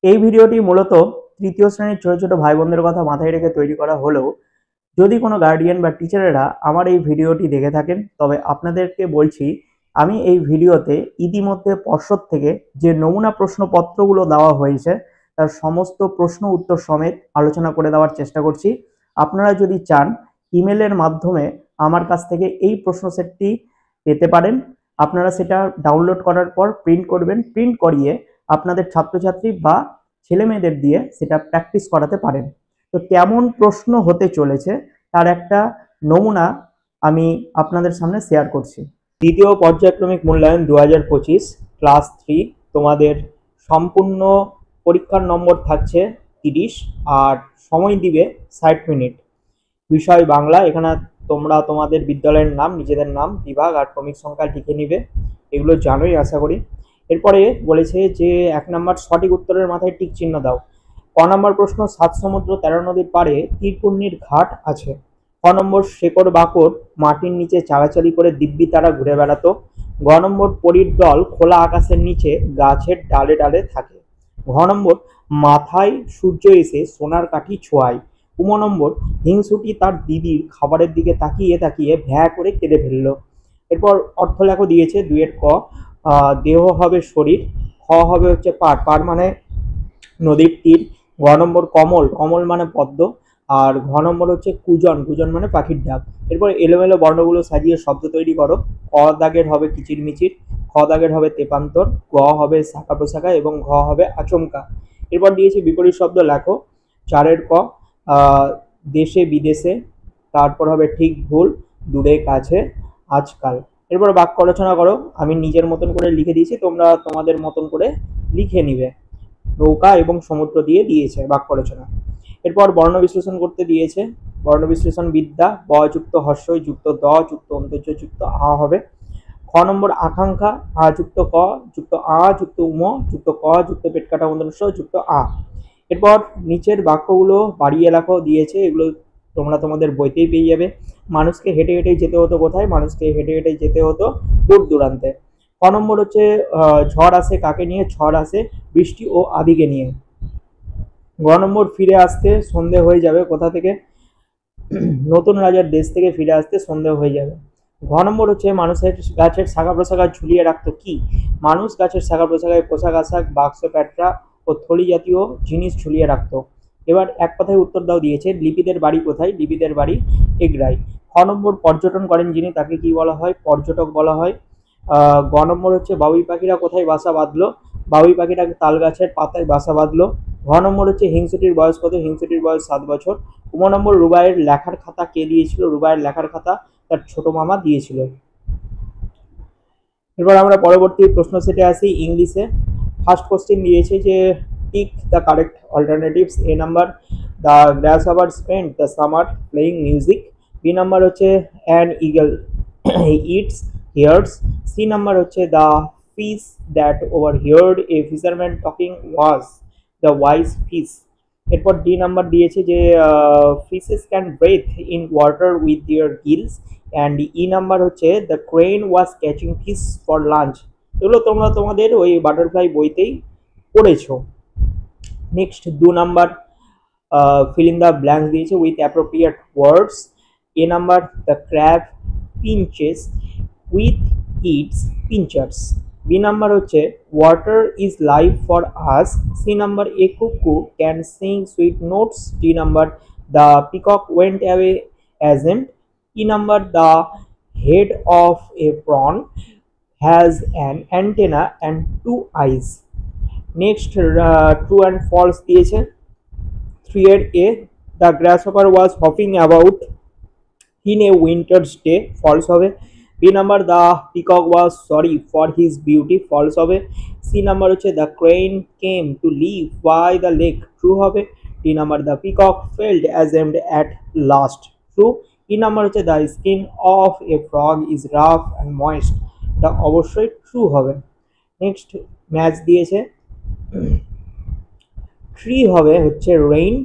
এই ভিডিওটি মূলত তৃতীয় শ্রেণীর ছোট ছোট ভাই বোনদের কথা মাথায় রেখে তৈরি করা হলেও যদি কোনো গার্ডিয়ান বা টিচারেরা আমার এই ভিডিওটি দেখে থাকেন তবে আপনাদেরকে বলছি আমি এই ভিডিওতে ইতিমধ্যে পর্ষদ থেকে যে নমুনা প্রশ্নপত্রগুলো দেওয়া হয়েছে তার সমস্ত প্রশ্ন উত্তর সমেত আলোচনা করে দেওয়ার চেষ্টা করছি। আপনারা যদি চান ইমেলের মাধ্যমে আমার কাছ থেকে এই প্রশ্ন সেটটি পেতে পারেন। আপনারা সেটা ডাউনলোড করার পর প্রিন্ট করবেন, প্রিন্ট করিয়ে আপনাদের ছাত্রছাত্রী বা ছেলে মেয়েদের দিয়ে সেটা প্র্যাকটিস করাতে পারেন। তো কেমন প্রশ্ন হতে চলেছে তার একটা নমুনা আমি আপনাদের সামনে শেয়ার করছি। দ্বিতীয় পর্যায়ক্রমিক মূল্যায়ন 2025 ক্লাস 3 তোমাদের সম্পূর্ণ পরীক্ষার নম্বর থাকছে 30 আর সময় দিবে 60 মিনিট। বিষয় বাংলা। এখানে তোমরা তোমাদের বিদ্যালয়ের নাম, নিজেদের নাম, বিভাগ আর ক্রমিক সংখ্যা লিখে নিবে, এগুলো জানোই আশা করি। এরপরে বলেছে যে 1 নম্বর সঠিক উত্তরের মাথায় টিক চিহ্ন দাও। ক নম্বর প্রশ্ন 7 সমুদ্র 13 নদীর পাড়ে তীরপুণ্যির ঘাট আছে। ক নম্বর শেকড় বাকড় মাটির নিচে চালাচালি করে দিব্যি তারা ঘুরে বেড়াতো। গ নম্বর পরীর দল খোলা আকাশের নিচে গাছের ডালে ডালে থাকে। ঘ নম্বর মাথায় সূর্য এসে সোনার কাঠি ছোঁয়ায়। উম নম্বর হিংসুটি তার দিদির খাবারের দিকে তাকিয়ে তাকিয়ে ভ্যা করে কেঁদে ফেলল। এরপর অর্থ লেখো দিয়েছে 2 ক। দেহ হবে শরীর। খ হবে হচ্ছে পাড়, পাড় মানে নদীর তীর। গ নম্বর কমল, কমল মানে পদ্ম। আর ঘ নম্বর হচ্ছে কুজন, কুজন মানে পাখির ডাক। এরপর এলোমেলো বর্ণগুলো সাজিয়ে শব্দ তৈরি করো। ক দাগের হবে কিচিরমিচির, খ দাগের হবে তেপান্তর, গ হবে শাখা প্রশাখা এবং ঘ হবে আচমকা। এরপর দিয়েছে বিপরীত শব্দ লেখো। 4 ক দেশে বিদেশে, তারপর হবে ঠিক ভুল, দূরে কাছে, আজকাল। এরপর বাক্য রচনা করো। আমি নিজের মতন করে লিখে দিয়েছি, তোমরা তোমাদের মতন করে লিখে নিবে। নৌকা এবং সমুদ্র দিয়ে দিয়েছে বাক্য রচনা। এরপর বর্ণ বিশ্লেষণ করতে দিয়েছে। বর্ণ বিশ্লেষণ বিদ্যা। ব যুক্ত হর্ষই যুক্ত দ যুক্ত অন্তর্য যুক্ত আ হবে। খ নম্বর আকাঙ্ক্ষা। আ যুক্ত ক যুক্ত আ যুক্ত উম যুক্ত ক যুক্ত পেট কাটা বন্ধনস্য যুক্ত আ। এরপর নিচের বাক্যগুলো বাড়িয়ে লেখো দিয়েছে, এগুলো তোমরা তোমাদের বইতেই পেয়ে যাবে। মানুষকে হেঁটে হেঁটে যেতে হতো কোথায়? মানুষকে হেঁটে হেঁটে যেতে হতো দূর দূরান্তে। ক নম্বর হচ্ছে ঝড় আসে কাকে নিয়ে? ঝড় আসে বৃষ্টি ও আদিকে নিয়ে। গ নম্বর ফিরে আসতে সন্ধে হয়ে যাবে কোথা থেকে? নতুন রাজার দেশ থেকে ফিরে আসতে সন্ধে হয়ে যাবে। ঘ নম্বর হচ্ছে মানুষের গাছের শাখা প্রশাখা ঝুলিয়ে রাখতো কি? মানুষ গাছের শাখা প্রশাখায় পোশাক আশাক, বাক্স, প্যাটরা ও থলি জাতীয় জিনিস ঝুলিয়ে রাখতো। এবার এক কথায় উত্তর দাও দিয়েছে। লিপিদের বাড়ি কোথায়? লিপিদের বাড়ি এগরাই। খ নম্বর পর্যটন করেন যিনি তাকে কি বলা হয়? পর্যটক বলা হয়। গ নম্বর হচ্ছে বাবুই পাখিরা কোথায় বাসা বাঁধলো? বাবুই পাখিরা তাল গাছের পাতায় বাসা বাঁধলো। ঘ নম্বর হচ্ছে হিংসুটির বয়স কত? হিংসুটির বয়স 7 বছর। উম নম্বর রুবাইয়ের লেখার খাতা কে দিয়েছিল? রুবাইয়ের লেখার খাতা তার ছোট মামা দিয়েছিল। এবার আমরা পরবর্তী প্রশ্ন সেটে আসি ইংলিশে। ফার্স্ট কোশ্চেন দিয়েছে যে tick the correct alternatives. A number the grass over spend the summer playing music. B number হচ্ছে an eagle eats hears. C number হচ্ছে the fish that overheard a fisherman talking was the wise fish. এরপর D number দিয়েছে যে fishes can breathe in water with their gills. And E number হচ্ছে the crane was catching fish for lunch. এগুলো তোমরা তোমাদের ওই butterfly বইতেই পড়েছো। Next 2 number fill in the blanks দিয়েছে with appropriate words. A number the crab pinches with its pinchers. B number হচ্ছে water is life for us. C number a cuckoo can sing sweet notes. D number the peacock went away ashamed. E number the head of a prawn has an antenna and 2 eyes. Next true and false দিয়েছে। 3 A the grasshopper was hopping about in a winter's day, false হবে। B number the peacock was sorry for his beauty, false হবে। C number হচ্ছে the crane came to live by the lake, true হবে। D number the peacock felt ashamed at last, true। E number হচ্ছে the skin of a frog is rough and moist, এটা অবশ্যই true হবে। Next match দিয়েছে। Tree হবে হচ্ছে rain,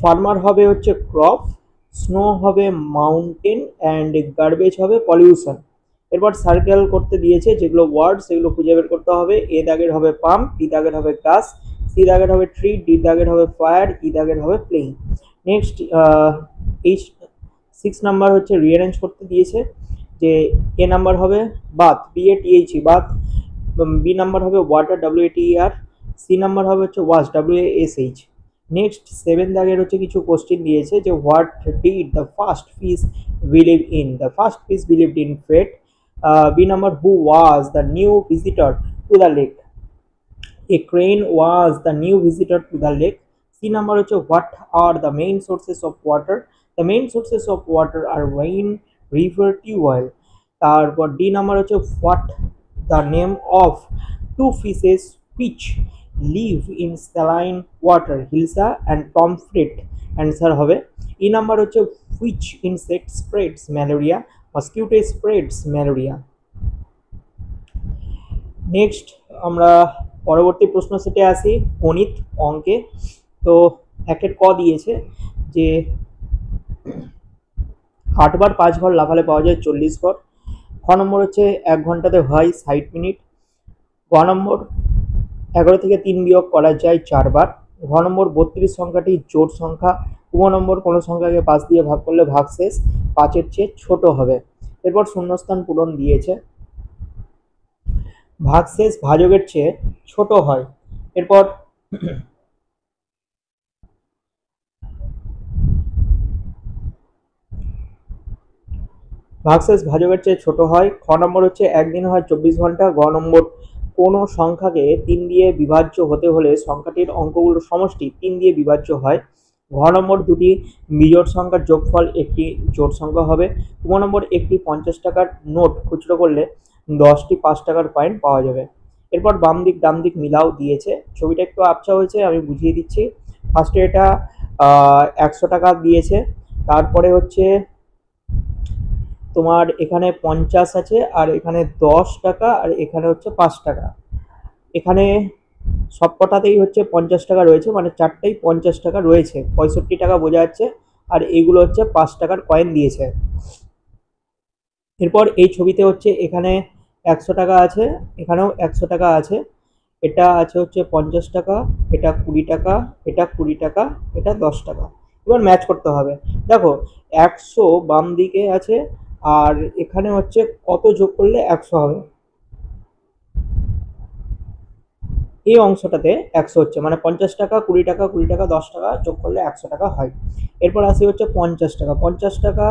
farmer হবে হচ্ছে ক্রপ, স্নো হবে মাউন্টেন অ্যান্ড গার্বেজ হবে পলিউশন। এরপর সার্কেল করতে দিয়েছে যেগুলো ওয়ার্ড সেগুলো খুঁজে বের করতে হবে। এ দাগের হবে পাম্প, বি দাগের হবে গাছ, সি দাগের হবে ট্রি, ডি দাগের হবে ফায়ার, ই দাগের হবে প্লেইং। নেক্সট এইচ 6 নাম্বার হচ্ছে রিঅ্যারেঞ্জ করতে দিয়েছে, যে এ নাম্বার হবে bath, BATH bath, B number হবে ওয়াটার, WATER, সি নাম্বার হবে হচ্ছে ওয়াশ, WASH। নেক্সট 7 দাগের হচ্ছে কিছু কোশ্চেন দিয়েছে, যে what did the first fish believe in, the first fish believed in fate. B number who was the new visitor to the lake, a crane was the new visitor to the lake. C number হচ্ছে what are the main sources of water, the main sources of water are rain, river, tubewell. তারপর D number হচ্ছে what the name of two fishes which live in saline water, hilsa and pomfret, answer হবে E number হচ্ছে which insect spreads malaria, mosquito spreads malaria. Next আমরা পরবর্তী প্রশ্ন সেটে আসি, গণিত অঙ্কে। তো একের ক দিয়েছে যে 8 বার 5 ঘর লাফালে পাওয়া যায় 40 ঘর। খ নম্বর হচ্ছে 1 ঘন্টাতে হয় 60 মিনিট। গ নম্বর 11 থেকে 3 বিয়োগ করা যায় 4 বার। ঘ নম্বর 32 সংখ্যাটি জোড় সংখ্যা। গ নম্বর কোনো সংখ্যাকে 5 দিয়ে ভাগ করলে ভাগশেষ 5-এর চেয়ে ছোট হবে। এরপর শূন্যস্থান পূরণ দিয়েছে, ভাগশেষ ভাজকের চেয়ে ছোট হয়। এরপর ভাগশেষ ভাজকের চেয়ে ছোট হয়। খ নম্বর হচ্ছে একদিন হয় 24 ঘন্টা। গ নম্বর কোনো সংখ্যাকে 3 দিয়ে বিভাজ্য হতে হলে সংখ্যাটির অঙ্কগুলোর সমষ্টি 3 দিয়ে বিভাজ্য হয়। ঘ নম্বর দুটি বিজোড় সংখ্যার যোগফল একটি জোড় সংখ্যা হবে। গ নম্বর একটি 50 টাকার নোট খুচরো করলে 10টি 5 টাকার কয়েন পাওয়া যাবে। এরপর বাম দিক ডান দিক মিলাও দিয়েছে, ছবিটা একটু আবছা হয়েছে, আমি বুঝিয়ে দিচ্ছি। ফার্স্টে এটা 100 টাকা দিয়েছে, তারপরে হচ্ছে তোমার এখানে 50 আছে, আর এখানে 10 টাকা, আর এখানে হচ্ছে 5 টাকা। এখানে সবকটাতেই হচ্ছে 50 টাকা রয়েছে, মানে চারটেই 50 টাকা রয়েছে, 65 টাকা বোঝা যাচ্ছে। আর এইগুলো হচ্ছে 5 টাকার কয়েন দিয়েছে। এরপর এই ছবিতে হচ্ছে এখানে 100 টাকা আছে, এখানেও 100 টাকা আছে, এটা আছে হচ্ছে 50 টাকা, এটা 20 টাকা, এটা 20 টাকা, এটা 10 টাকা। এবার ম্যাচ করতে হবে। দেখো 100 বাম দিকে আছে, আর এখানে হচ্ছে কত যোগ করলে 100 হবে, এই অংশটাতে 100 হচ্ছে, মানে 50 টাকা 20 টাকা 20 টাকা 10 টাকা যোগ করলে 100 টাকা হয়। এরপর আসি হচ্ছে 50 টাকা। 50 টাকা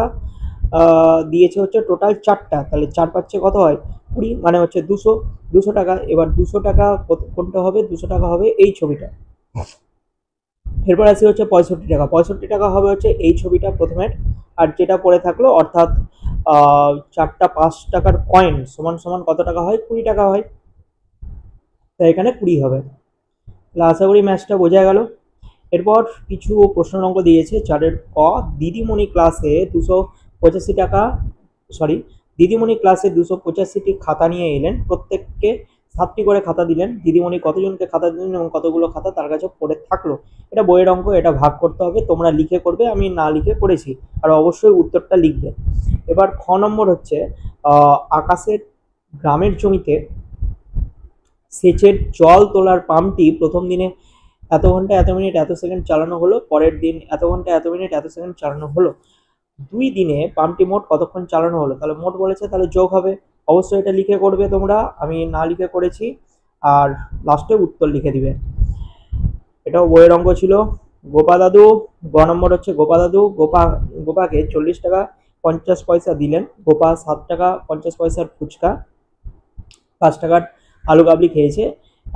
দিয়েছে হচ্ছে টোটাল 4টা, তাহলে 4 পাচ্ছে কত হয় 20, মানে হচ্ছে 200 টাকা। এবার 200 টাকা কোনটা হবে, 200 টাকা হবে এই ছবিটা। এরপর আসি হচ্ছে 65 টাকা। 65 টাকা হবে হচ্ছে এই ছবিটা প্রথমের, আর যেটা পড়ে থাকলো, অর্থাৎ 4টা 5 টাকার কয়েন সমান সমান কত টাকা হয়, 20 টাকা হয়, তাই এখানে 20 হবে। আশা করি ম্যাচটা বোঝা গেল। এরপর কিছু প্রশ্ন অঙ্ক দিয়েছে 4-এর ক, দিদিমণি ক্লাসে 285 টাকা, দিদিমণি ক্লাসে 285টি খাতা নিয়ে এলেন, প্রত্যেককে 7টি করে খাতা দিলেন। দিদিমণি কতজনকে খাতা দিলেন এবং কতগুলো খাতা তার কাছে পড়ে থাকলো। এটা বইয়ের অঙ্ক, এটা ভাগ করতে হবে, তোমরা লিখে করবে, আমি না লিখে করেছি, আর অবশ্যই উত্তরটা লিখবে। এবার খ নম্বর হচ্ছে আকাশের গ্রামের জমিতে সেচের জল তোলার পাম্পটি প্রথম দিনে এত ঘন্টা এত মিনিট এত সেকেন্ড চালানো হলো, পরের দিন এত ঘন্টা এত মিনিট এত সেকেন্ড চালানো হলো। 2 দিনে পাম্পটি মোট কতক্ষণ চালানো হলো, তাহলে মোট বলেছে, তাহলে যোগ হবে। অবশ্যই এটা লিখে করবে তোমরা, আমি না লিখে করেছি, আর লাস্টে উত্তর লিখে দিবে। এটাও বইয়ের অঙ্ক ছিল। গোপা দাদু, গ নম্বর হচ্ছে গোপা দাদু গোপাকে 40 টাকা 50 পয়সা দিলেন। গোপা 7 টাকা 50 পয়সার ফুচকা, 5 টাকার আলু কাবলি খেয়েছে।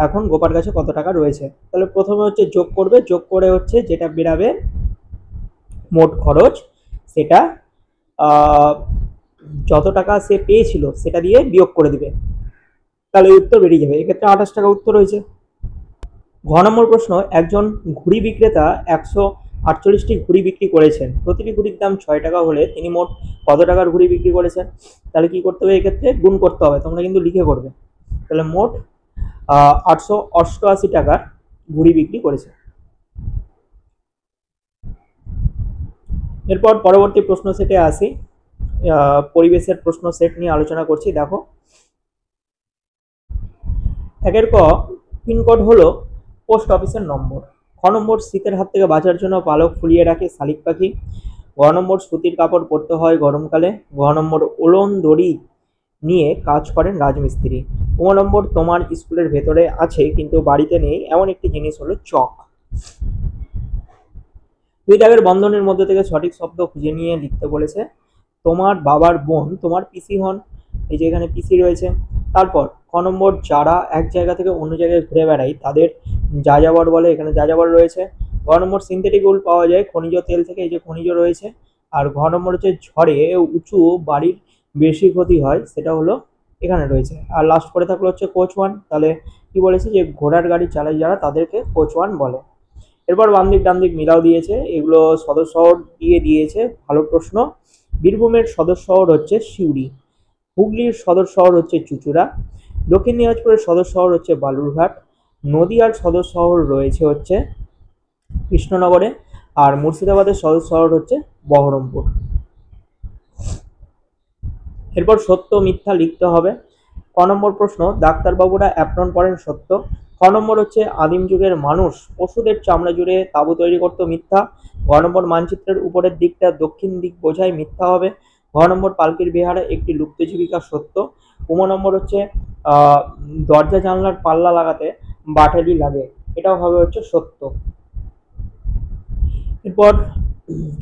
এখন গোপার কাছে কত টাকা রয়েছে, তাহলে প্রথমে হচ্ছে যোগ করবে, যোগ করে হচ্ছে যেটা বেরাবে মোট খরচ, সেটা যত টাকা সে পেয়েছিল সেটা দিয়ে বিয়োগ করে দিবে, তাহলে উত্তর বেরিয়ে যাবে। এক্ষেত্রে 28 টাকা উত্তর হয়েছে। ঘ নম্বর প্রশ্ন, একজন ঘুড়ি বিক্রেতা 148টি ঘুড়ি বিক্রি করেছেন, প্রতিটি ঘুড়ির দাম 6 টাকা হলে তিনি মোট কত টাকার ঘুড়ি বিক্রি করেছেন। তাহলে কি করতে হবে, এক্ষেত্রে গুণ করতে হবে, তোমরা কিন্তু লিখে করবে। তাহলে মোট 888 টাকার ঘুড়ি বিক্রি করেছে। এরপর পরবর্তী প্রশ্ন সেটে আসি, পরিবেশের প্রশ্ন সেট নিয়ে আলোচনা করছি। দেখো 1-এর ক, পিনকোড হলো পোস্ট অফিসের নম্বর। খ নম্বর শীতের হাত থেকে বাঁচার জন্য পালক ফুলিয়ে রাখে শালিক পাখি। গ নম্বর সুতির কাপড় পরতে হয় গরমকালে। ঘ নম্বর উলন দড়ি নিয়ে কাজ করেন রাজমিস্ত্রি। ও নম্বর তোমার স্কুলের ভেতরে আছে কিন্তু বাড়িতে নেই এমন একটি জিনিস হলো চক। দুই দাগের বন্ধনের মধ্যে থেকে সঠিক শব্দ খুঁজে নিয়ে লিখতে বলেছে। তোমার বাবার বোন তোমার পিসি হন, এই যে এখানে পিসি রয়েছে। তারপর ক নম্বর যারা এক জায়গা থেকে অন্য জায়গায় ঘুরে বেড়ায় তাদের যাযাবর বলে, এখানে যাযাবর রয়েছে। গ নম্বর সিনথেটিক উল পাওয়া যায় খনিজ তেল থেকে, এই যে খনিজ রয়েছে। আর ঘ নম্বর হচ্ছে ঝড়ে উঁচু বাড়ির বেশি ক্ষতি হয়, সেটা হলো এখানে রয়েছে। আর লাস্ট করে থাকলো হচ্ছে কোচ ওয়ান, তাহলে কি বলেছে যে ঘোড়ার গাড়ি চালায় যারা তাদেরকে কোচ ওয়ান বলে। এরপর বাম দিক ডান দিক মিলাও দিয়েছে, এগুলো সদর শহর দিয়ে দিয়েছে। ভালো প্রশ্ন। বীরভূমের সদর শহর হচ্ছে সিউড়ি। হুগলির সদর শহর হচ্ছে চুঁচুড়া। দক্ষিণ দিনাজপুরের সদর শহর হচ্ছে বালুরঘাট। নদিয়ার সদর শহর রয়েছে হচ্ছে কৃষ্ণনগরে। আর মুর্শিদাবাদের সদর শহর হচ্ছে বহরমপুর। এরপর সত্য মিথ্যা লিখতে হবে। ক নম্বর প্রশ্ন, ডাক্তারবাবুরা অ্যাপ্রন পরেন, সত্য। খ নম্বর হচ্ছে আদিম যুগের মানুষ পশুদের চামড়া জুড়ে তাঁবু তৈরি করতো, মিথ্যা। ঘ নম্বর মানচিত্রের উপরের দিকটা দক্ষিণ দিক বোঝায়, মিথ্যা হবে। ঘ নম্বর পালকির বিহারে একটি লুপ্ত জীবিকা, সত্য। উম নম্বর হচ্ছে দরজা জানলার পাল্লা লাগাতে বাটালি লাগে, এটাও হবে হচ্ছে সত্য। এরপর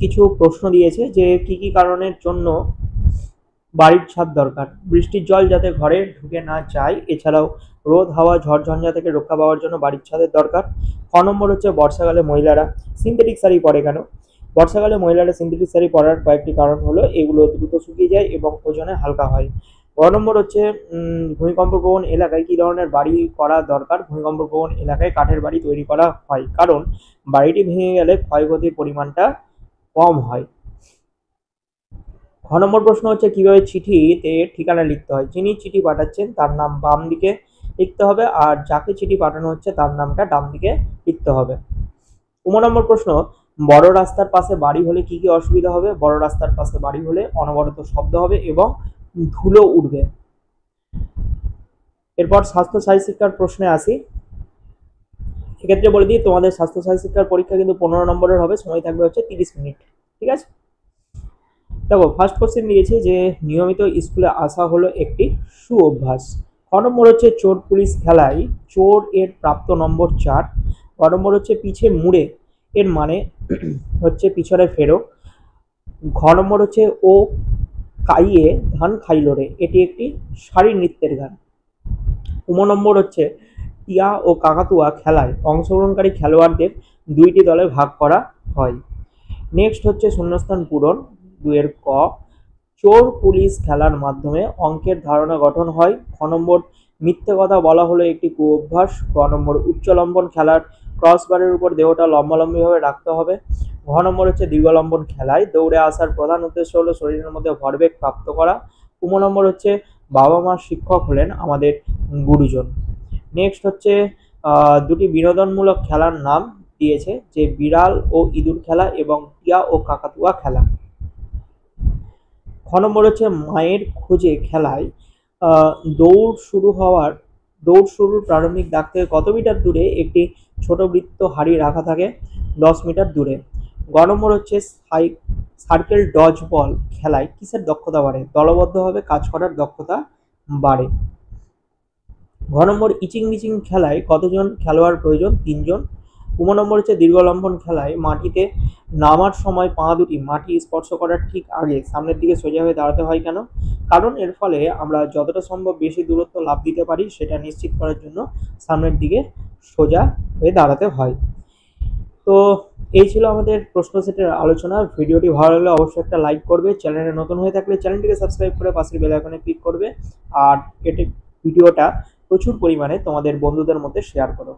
কিছু প্রশ্ন দিয়েছে যে কি কি কারণের জন্য বাড়ির ছাদ দরকার। বৃষ্টির জল যাতে ঘরে ঢুকে না যায়, এছাড়াও রোদ হাওয়া ঝড় ঝঞ্ঝা থেকে রক্ষা পাওয়ার জন্য বাড়ির ছাদের দরকার। খ নম্বর হচ্ছে বর্ষাকালে মহিলারা সিনথেটিক শাড়ি পরে কেন। বর্ষাকালে মহিলারা সিনথেটিক শাড়ি পরার কয়েকটি কারণ হলো এগুলো দ্রুত শুকিয়ে যায় এবং ওজনে হালকা হয়। গ নম্বর হচ্ছে ভূমিকম্প প্রবণ এলাকায় কি ধরনের বাড়ি করা দরকার। ভূমিকম্প প্রবণ এলাকায় কাঠের বাড়ি তৈরি করা হয়, কারণ বাড়িটি ভেঙে গেলে ক্ষয়ক্ষতির পরিমাণটা কম হয়। ঘ নম্বর প্রশ্ন হচ্ছে কিভাবে চিঠিতে ঠিকানা লিখতে হয়। যিনি চিঠি পাঠাচ্ছেন তার নাম বাম দিকে লিখতে হবে, আর যাকে চিঠি পাঠানো হচ্ছে তার নামটা ডান দিকে লিখতে হবে। নম্বর প্রশ্ন, বড় রাস্তার পাশে বাড়ি হলে কি কি অসুবিধা হবে। বড় রাস্তার পাশে বাড়ি হলে অনবরত শব্দ হবে এবং ধুলো উঠবে। এরপর স্বাস্থ্য সাহি শিক্ষার প্রশ্নে আসি। এক্ষেত্রে বলে দিই তোমাদের স্বাস্থ্য সাহি শিক্ষার পরীক্ষা কিন্তু 15 নম্বরের হবে, সময় থাকবে হচ্ছে 30 মিনিট, ঠিক আছে। দেখো ফার্স্ট কোশ্চেন দিয়েছে যে নিয়মিত স্কুলে আসা হলো একটি সুঅভ্যাস। খ নম্বর হচ্ছে চোর পুলিশ খেলায় চোর এর প্রাপ্ত নম্বর 4। ক নম্বর হচ্ছে পিছে মুড়ে এর মানে হচ্ছে পিছনে ফেরো। ঘ নম্বর হচ্ছে ও কাইয়ে ধান খাইলো রে, এটি একটি শারীর নৃত্যের গান। নম্বর হচ্ছে টিয়া ও কাকাতুয়া খেলায় অংশগ্রহণকারী খেলোয়াড়দের দুইটি দলে ভাগ করা হয়। নেক্সট হচ্ছে শূন্যস্থান পূরণ। 2 ক, চোর পুলিশ খেলার মাধ্যমে অঙ্কের ধারণা গঠন হয়। খ নম্বর মিথ্যে কথা বলা হলো একটি কুঅভ্যাস। গ নম্বর উচ্চলম্বন খেলার ক্রসবারের উপর দেহটা লম্বালম্বিভাবে রাখতে হবে। ঘ নম্বর হচ্ছে দীর্ঘলম্বন খেলায় দৌড়ে আসার প্রধান উদ্দেশ্য হলো শরীরের মধ্যে ভরবেগ প্রাপ্ত করা। নম্বর হচ্ছে বাবা মা শিক্ষক হলেন আমাদের গুরুজন। নেক্সট হচ্ছে দুটি বিনোদনমূলক খেলার নাম দিয়েছে, যে বিড়াল ও ইঁদুর খেলা এবং টিয়া ও কাকাতুয়া খেলা। খ নম্বর হচ্ছে মায়ের খোঁজে খেলায় দৌড় শুরুর প্রারম্ভিক দাগ থেকে কত মিটার দূরে একটি ছোট বৃত্ত হাড়ি রাখা থাকে, 10 মিটার দূরে। গ নম্বর হচ্ছে সার্কেল ডজ বল খেলায় কিসের দক্ষতা বাড়ে। দলবদ্ধভাবে কাজ করার দক্ষতা বাড়ে। ঘ নম্বর ইচিং মিচিং খেলায় কতজন খেলোয়াড় প্রয়োজন, 3 জন। নম্বর হচ্ছে দীর্ঘলম্বন খেলায় মাটিতে নামার সময় পা দুটি মাটি স্পর্শ করার ঠিক আগে সামনের দিকে সোজা হয়ে দাঁড়াতে হয় কেন। কারণ এর ফলে আমরা যতটা সম্ভব বেশি দূরত্ব লাভ দিতে পারি সেটা নিশ্চিত করার জন্য সামনের দিকে সোজা হয়ে দাঁড়াতে হয়। তো এই ছিল আমাদের প্রশ্ন সেটের আলোচনা। ভিডিওটি ভালো লাগলে অবশ্যই একটা লাইক করবে, চ্যানেলে নতুন হয়ে থাকলে চ্যানেলটিকে সাবস্ক্রাইব করে পাশের বেল আইকনে ক্লিক করবে, আর ভিডিওটা প্রচুর পরিমাণে তোমাদের বন্ধুদের মধ্যে শেয়ার করো।